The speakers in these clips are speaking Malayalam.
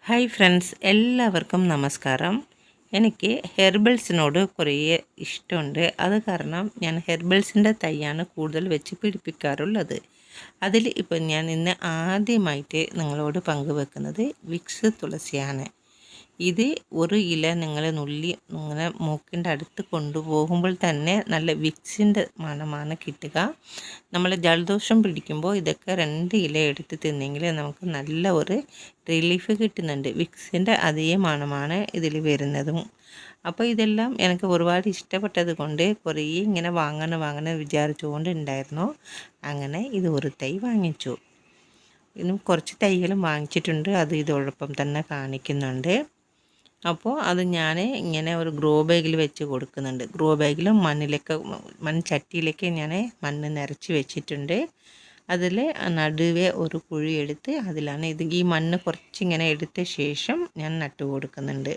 ഹായ് ഫ്രണ്ട്സ്, എല്ലാവർക്കും നമസ്കാരം. എനിക്ക് ഹെർബൽസിനോട് കുറേ ഇഷ്ടമുണ്ട്. അത് കാരണം ഞാൻ ഹെർബൽസിൻ്റെ തൈയാണ് കൂടുതൽ വെച്ച് പിടിപ്പിക്കാറുള്ളത്. അതിൽ ഇപ്പം ഞാൻ ഇന്ന് ആദ്യമായിട്ട് നിങ്ങളോട് പങ്കുവെക്കുന്നത് വിക്സ് തുളസിയാണ്. ഇത് ഒരു ഇല നിങ്ങൾ നുള്ളി ഇങ്ങനെ മൂക്കിൻ്റെ അടുത്ത് കൊണ്ടുപോകുമ്പോൾ തന്നെ നല്ല വിക്സിൻ്റെ മണമാണ് കിട്ടുക. നമ്മൾ ജലദോഷം പിടിക്കുമ്പോൾ ഇതൊക്കെ 2 ഇല എടുത്ത് തിന്നെങ്കിൽ നമുക്ക് നല്ല ഒരു റിലീഫ് കിട്ടുന്നുണ്ട്. വിക്സിൻ്റെ അതേ മണമാണ് ഇതിൽ വരുന്നതും. അപ്പോൾ ഇതെല്ലാം എനിക്ക് ഒരുപാട് ഇഷ്ടപ്പെട്ടത് കൊണ്ട് കുറേ ഇങ്ങനെ വാങ്ങണം വിചാരിച്ചുകൊണ്ട് ഉണ്ടായിരുന്നു. അങ്ങനെ ഇത് ഒരു തൈ വാങ്ങിച്ചു. ഇന്നും കുറച്ച് തൈകളും വാങ്ങിച്ചിട്ടുണ്ട്. അത് ഇതോടൊപ്പം തന്നെ കാണിക്കുന്നുണ്ട്. അപ്പോൾ അത് ഞാൻ ഇങ്ങനെ ഒരു ഗ്രോ ബാഗിൽ വെച്ച് കൊടുക്കുന്നുണ്ട്. ഗ്രോ ബാഗിലും മൺചട്ടിയിലേക്ക് ഞാൻ മണ്ണ് നിറച്ച് വെച്ചിട്ടുണ്ട്. അതിൽ നടുവേ ഒരു കുഴി എടുത്ത് അതിലാണ് ഈ മണ്ണ് കുറച്ചിങ്ങനെ എടുത്ത ശേഷം ഞാൻ നട്ടു കൊടുക്കുന്നുണ്ട്.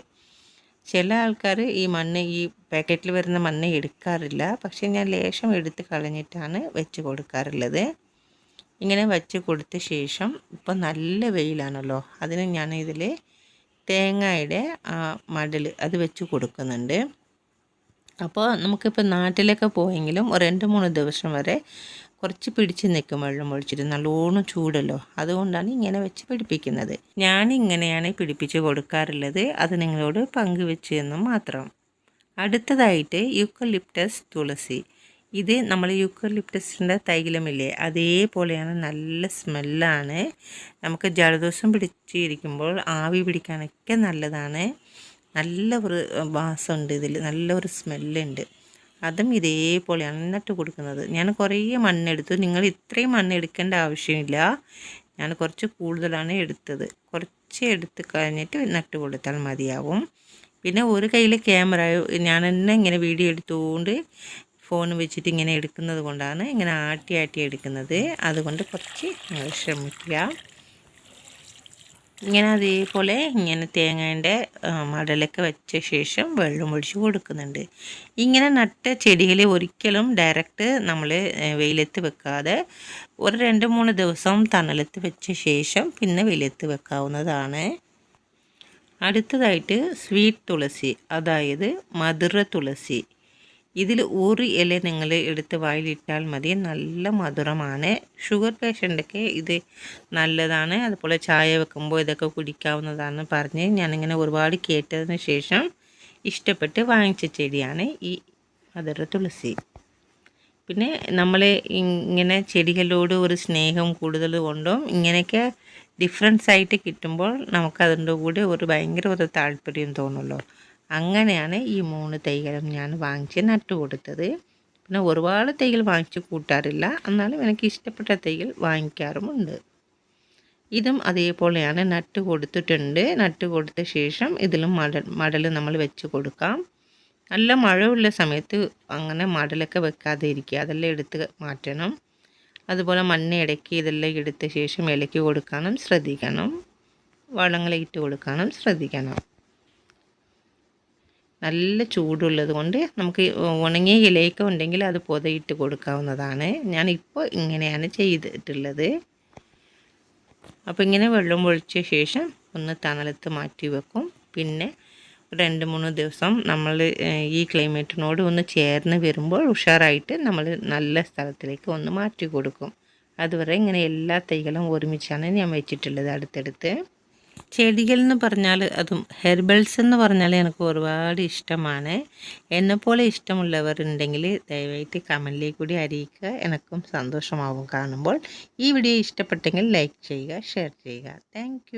ചില ആൾക്കാർ ഈ പാക്കറ്റിൽ വരുന്ന മണ്ണ് എടുക്കാറില്ല. പക്ഷേ ഞാൻ ലേശം എടുത്ത് കളഞ്ഞിട്ടാണ് വെച്ച് കൊടുക്കാറുള്ളത്. ഇങ്ങനെ വെച്ച് കൊടുത്ത ശേഷം ഇപ്പം നല്ല വെയിലാണല്ലോ, അതിന് ഞാൻ ഇതിൽ തേങ്ങയുടെ മടൽ അത് വെച്ച് കൊടുക്കുന്നുണ്ട്. അപ്പോൾ നമുക്കിപ്പോൾ നാട്ടിലൊക്കെ പോയെങ്കിലും ഒരു 2-3 ദിവസം വരെ കുറച്ച് പിടിച്ച് നിൽക്കും വെള്ളം ഒഴിച്ചിട്ട്. നല്ലോണം ചൂടല്ലോ, അതുകൊണ്ടാണ് ഇങ്ങനെ വെച്ച് പിടിപ്പിക്കുന്നത്. ഞാനിങ്ങനെയാണ് പിടിപ്പിച്ച് കൊടുക്കാറുള്ളത്. അത് നിങ്ങളോട് പങ്കുവെച്ച് എന്ന് മാത്രം. അടുത്തതായിട്ട് യൂക്കലിപ്റ്റസ് തുളസി. ഇത് നമ്മൾ യൂക്കലിപ്റ്റസിൻ്റെ തൈലമില്ലേ, അതേപോലെയാണ്. നല്ല സ്മെല്ലാണ്. നമുക്ക് ജലദോഷം പിടിച്ചിരിക്കുമ്പോൾ ആവി പിടിക്കാനൊക്കെ നല്ലതാണ്. നല്ല ഒരു വാസമുണ്ട് ഇതിൽ, നല്ലൊരു സ്മെല്ലുണ്ട്. അതും ഇതേപോലെയാണ് നട്ട് കൊടുക്കുന്നത്. ഞാൻ കുറേ മണ്ണെടുത്തു. നിങ്ങൾ ഇത്രയും മണ്ണ് എടുക്കേണ്ട ആവശ്യമില്ല. ഞാൻ കുറച്ച് കൂടുതലാണ് എടുത്തത്. കുറച്ച് എടുത്ത് കഴിഞ്ഞിട്ട് നട്ട് കൊടുത്താൽ മതിയാവും. പിന്നെ ഒരു കയ്യിൽ ക്യാമറ, ഞാൻ തന്നെ ഇങ്ങനെ വീഡിയോ എടുത്തുകൊണ്ട് ഫോൺ വെച്ചിട്ട് ഇങ്ങനെ എടുക്കുന്നത് കൊണ്ടാണ് ഇങ്ങനെ ആട്ടി എടുക്കുന്നത്. അതുകൊണ്ട് കുറച്ച് നിങ്ങൾ ശ്രമിക്കുക. ഇങ്ങനെ അതേപോലെ ഇങ്ങനെ തേങ്ങേൻ്റെ മടലൊക്കെ വെച്ച ശേഷം വെള്ളം ഒഴിച്ച് കൊടുക്കുന്നുണ്ട്. ഇങ്ങനെ നട്ട ചെടികൾ ഒരിക്കലും ഡയറക്റ്റ് നമ്മൾ വെയിലത്ത് വെക്കാതെ ഒരു 2-3 ദിവസം തണലത്ത് വെച്ച ശേഷം പിന്നെ വെയിലത്ത് വെക്കാവുന്നതാണ്. അടുത്തതായിട്ട് സ്വീറ്റ് തുളസി, അതായത് മധുര തുളസി. ഇതിൽ ഒരു ഇല നിങ്ങൾ എടുത്ത് വായിലിട്ടാൽ മതി, നല്ല മധുരമാണ്. ഷുഗർ പേഷ്യൻ്റൊക്കെ ഇത് നല്ലതാണ്. അതുപോലെ ചായ വെക്കുമ്പോൾ ഇതൊക്കെ കുടിക്കാവുന്നതാണ് പറഞ്ഞ് ഞാനിങ്ങനെ ഒരുപാട് കേട്ടതിന് ശേഷം ഇഷ്ടപ്പെട്ട് വാങ്ങിച്ച ചെടിയാണ് ഈ മധുര തുളസി. പിന്നെ നമ്മൾ ഇങ്ങനെ ചെടികളോട് ഒരു സ്നേഹം കൂടുതൽ കൊണ്ടും ഇങ്ങനെയൊക്കെ ഡിഫറൻസ് ആയിട്ട് കിട്ടുമ്പോൾ നമുക്കതിൻ്റെ കൂടെ ഭയങ്കര ഒരു താല്പര്യം തോന്നുമല്ലോ. അങ്ങനെയാണ് ഈ 3 തൈകളും ഞാൻ വാങ്ങിച്ച് നട്ടു കൊടുത്തത്. പിന്നെ ഒരുപാട് തൈകൾ വാങ്ങിച്ച് കൂട്ടാറില്ല, എന്നാലും എനിക്ക് ഇഷ്ടപ്പെട്ട തൈകൾ വാങ്ങിക്കാറുമുണ്ട്. ഇതും അതേപോലെയാണ് നട്ട് കൊടുത്തിട്ടുണ്ട്. നട്ട് കൊടുത്ത ശേഷം ഇതിലും മടൽ നമ്മൾ വെച്ച് കൊടുക്കാം. നല്ല മഴയുള്ള സമയത്ത് അങ്ങനെ മടലൊക്കെ വെക്കാതെ ഇരിക്കുക, അതെല്ലാം എടുത്ത് മാറ്റണം. അതുപോലെ മണ്ണ് ഇടയ്ക്ക് ഇതെല്ലാം എടുത്ത ശേഷം ഇലയ്ക്ക് കൊടുക്കാനും ശ്രദ്ധിക്കണം, വളങ്ങളിട്ട് കൊടുക്കാനും ശ്രദ്ധിക്കണം. നല്ല ചൂടുള്ളത് കൊണ്ട് നമുക്ക് ഉണങ്ങിയ ഇലയൊക്കെ ഉണ്ടെങ്കിൽ അത് പൊതയിട്ട് കൊടുക്കാവുന്നതാണ്. ഞാനിപ്പോൾ ഇങ്ങനെയാണ് ചെയ്തിട്ടുള്ളത്. അപ്പോൾ ഇങ്ങനെ വെള്ളം ഒഴിച്ച ശേഷം ഒന്ന് തണലത്ത് മാറ്റി വെക്കും. പിന്നെ 2-3 ദിവസം നമ്മൾ ഈ ക്ലൈമറ്റിനോട് ഒന്ന് ചേർന്ന് വരുമ്പോൾ ഉഷാറായിട്ട് നമ്മൾ നല്ല സ്ഥലത്തിലേക്ക് ഒന്ന് മാറ്റി കൊടുക്കും. അതുവരെ ഇങ്ങനെ എല്ലാ തൈകളും ഒരുമിച്ചാണ് ഞാൻ വെച്ചിട്ടുള്ളത് അടുത്തടുത്ത്. ചെടികൾ എന്ന് പറഞ്ഞാൽ അതും ഹെർബൽസ് എന്ന് പറഞ്ഞാൽ എനിക്ക് ഒരുപാട് ഇഷ്ടമാണ്. എന്നെപ്പോലെ ഇഷ്ടമുള്ളവരുണ്ടെങ്കിൽ ദയവായിട്ട് കമൻറ്റിലേക്ക് കൂടി അറിയിക്കുക, എനിക്കും സന്തോഷമാവും കാണുമ്പോൾ. ഈ വീഡിയോ ഇഷ്ടപ്പെട്ടെങ്കിൽ ലൈക്ക് ചെയ്യുക, ഷെയർ ചെയ്യുക. താങ്ക്